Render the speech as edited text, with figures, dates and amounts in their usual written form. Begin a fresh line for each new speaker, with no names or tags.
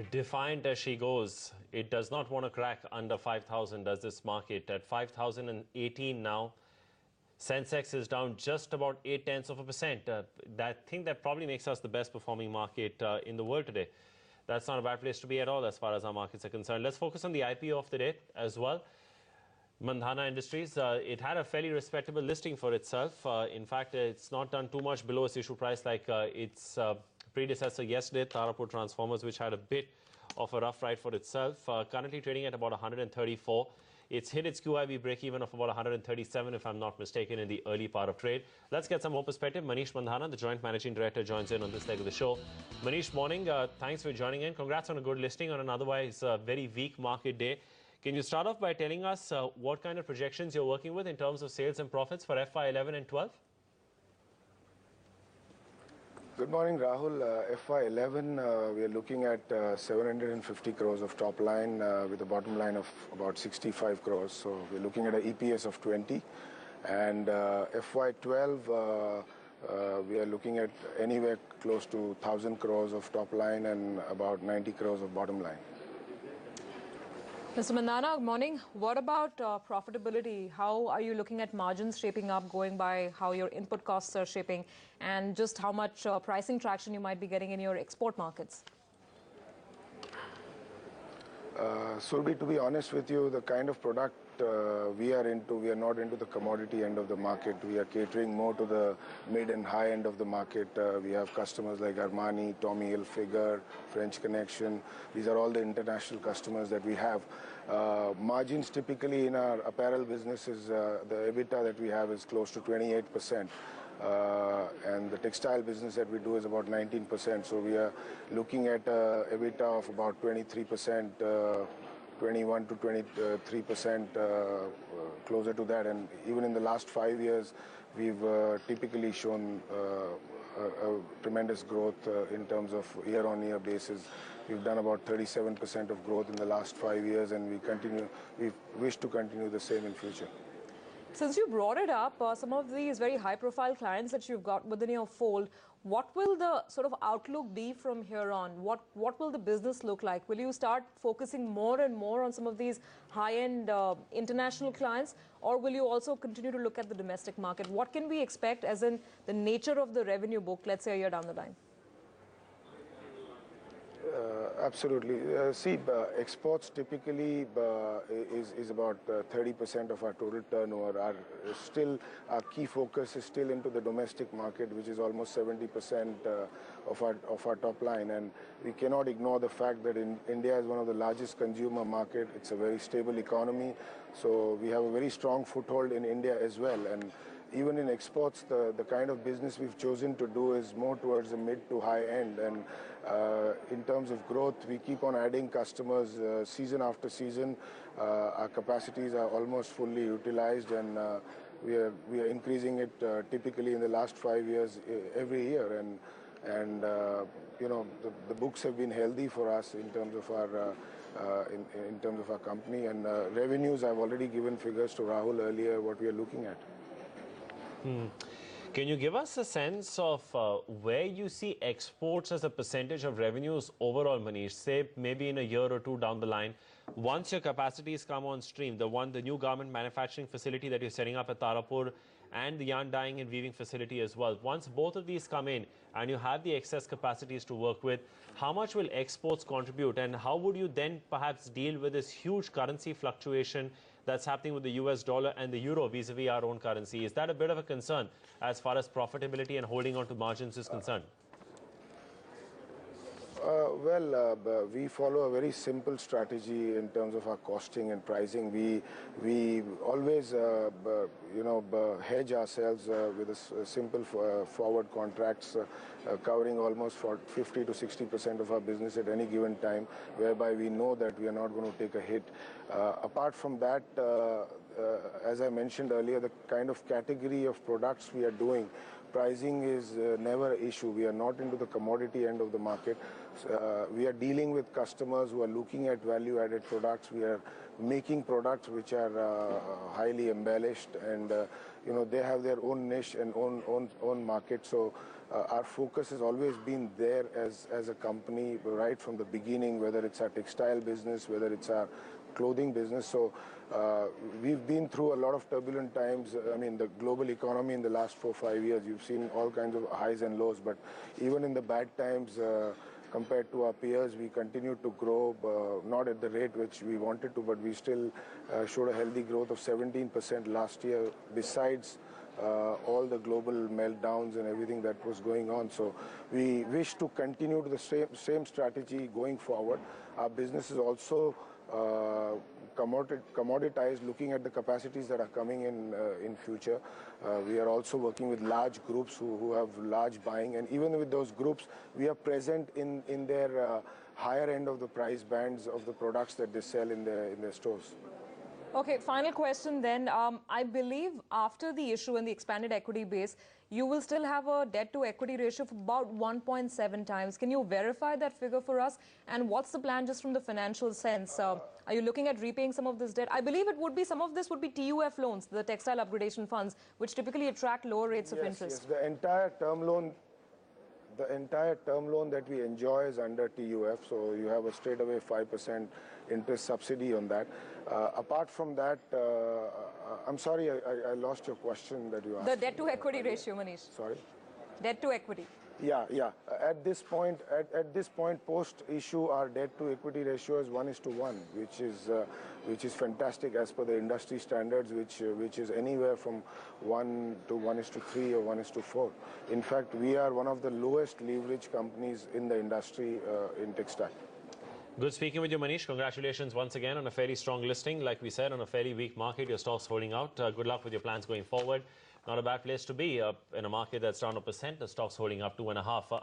Defiant as she goes, it does not want to crack under 5,000, does this market? At 5,018 now, Sensex is down just about 0.8%. I think that probably makes us the best performing market in the world today. That's not a bad place to be at all as far as our markets are concerned. Let's focus on the IPO of the day as well. Mandhana Industries, it had a fairly respectable listing for itself. In fact, it's not done too much below its issue price like its predecessor yesterday, Tarapur Transformers, which had a bit of a rough ride for itself. Currently trading at about 134. It's hit its QIB break-even of about 137, if I'm not mistaken, in the early part of trade. Let's get some more perspective. Manish Mandhana, the Joint Managing Director, joins in on this leg of the show. Manish, morning. Thanks for joining in. Congrats on a good listing on an otherwise very weak market day. Can you start off by telling us what kind of projections you're working with in terms of sales and profits for FY11 and 12?
Good morning, Rahul. FY11, we are looking at 750 crores of top line with a bottom line of about 65 crores. So we're looking at an EPS of 20. And FY12, we are looking at anywhere close to 1,000 crores of top line and about 90 crores of bottom line.
Mr. Mandhana, good morning. What about profitability? How are you looking at margins shaping up, going by how your input costs are shaping, and just how much pricing traction you might be getting in your export markets?
Surbi, to be honest with you, the kind of product we are into, we are not into the commodity end of the market. We are catering more to the mid and high end of the market. We have customers like Armani, Tommy Hilfiger, French Connection. These are all the international customers that we have. Margins typically in our apparel business is the EBITDA that we have is close to 28%. And the textile business that we do is about 19%. So we are looking at EBITDA of about 23%, 21 to 23%, closer to that. And even in the last 5 years, we've typically shown a tremendous growth in terms of year-on-year basis. We've done about 37% of growth in the last 5 years, and we wish to continue the same in future.
Since you brought it up, some of these very high-profile clients that you've got within your fold, what will the sort of outlook be from here on? What will the business look like? Will you start focusing more and more on some of these high-end international clients, or will you also continue to look at the domestic market? What can we expect as in the nature of the revenue book, let's say a year down the line?
Absolutely. See, exports typically is about 30% of our total turnover. Our key focus is still into the domestic market, which is almost 70% of our top line. And we cannot ignore the fact that India is one of the largest consumer market. It's a very stable economy. So we have a very strong foothold in India as well. And even in exports, the kind of business we've chosen to do is more towards the mid to high end. And in terms of growth, we keep on adding customers season after season. Our capacities are almost fully utilized, and we are increasing it typically in the last 5 years every year. And you know, the books have been healthy for us in terms of our in terms of our company. And revenues, I've already given figures to Rahul earlier what we are looking at.
Can you give us a sense of where you see exports as a percentage of revenues overall, Manish? Say maybe in a year or two down the line, once your capacities come on stream, the new garment manufacturing facility that you're setting up at Tarapur and the yarn dyeing and weaving facility as well. Once both of these come in and you have the excess capacities to work with, how much will exports contribute, and how would you then perhaps deal with this huge currency fluctuation that's happening with the US dollar and the euro vis-a-vis our own currency? Is that a bit of a concern as far as profitability and holding on to margins is concerned?
We follow a very simple strategy in terms of our costing and pricing. We always, hedge ourselves with a simple forward contracts covering almost for 50 to 60% of our business at any given time, whereby we know that we are not going to take a hit. Apart from that, as I mentioned earlier, the kind of category of products we are doing, pricing is never an issue. We are not into the commodity end of the market. We are dealing with customers who are looking at value-added products. We are making products which are highly embellished, and you know, they have their own niche and own market. So our focus has always been there as a company right from the beginning, whether it's our textile business, whether it's our clothing business. So we've been through a lot of turbulent times. I mean, the global economy in the last 4-5 years, you've seen all kinds of highs and lows, but even in the bad times, compared to our peers, we continue to grow, not at the rate which we wanted to, but we still showed a healthy growth of 17% last year, besides all the global meltdowns and everything that was going on. So we wish to continue to the same strategy going forward. Our business is also commoditized, looking at the capacities that are coming in future. We are also working with large groups who have large buying, and even with those groups, we are present in their higher end of the price bands of the products that they sell in their stores.
Okay, final question then. I believe after the issue and the expanded equity base, you will still have a debt-to-equity ratio of about 1.7 times. Can you verify that figure for us? And what's the plan just from the financial sense? Are you looking at repaying some of this debt? I believe it would be, some of this would be TUF loans, the textile upgradation funds, which typically attract lower rates of interest.
Yes, the entire term loan that we enjoy is under TUF, so you have a straightaway 5% interest subsidy on that. Apart from that, I'm sorry, I lost your question that you asked.
The debt-to-equity ratio, Manish.
Sorry?
Debt-to-equity.
Yeah. At this point, post-issue, our debt-to-equity ratio is 1:1, which is fantastic as per the industry standards, which is anywhere from 1 to 1:3 or 1:4. In fact, we are one of the lowest leverage companies in the industry in textile.
Good speaking with you, Manish. Congratulations once again on a fairly strong listing. Like we said, on a fairly weak market, your stock's holding out. Good luck with your plans going forward. Not a bad place to be in a market that's down 1%. The stock's holding up 2.5%.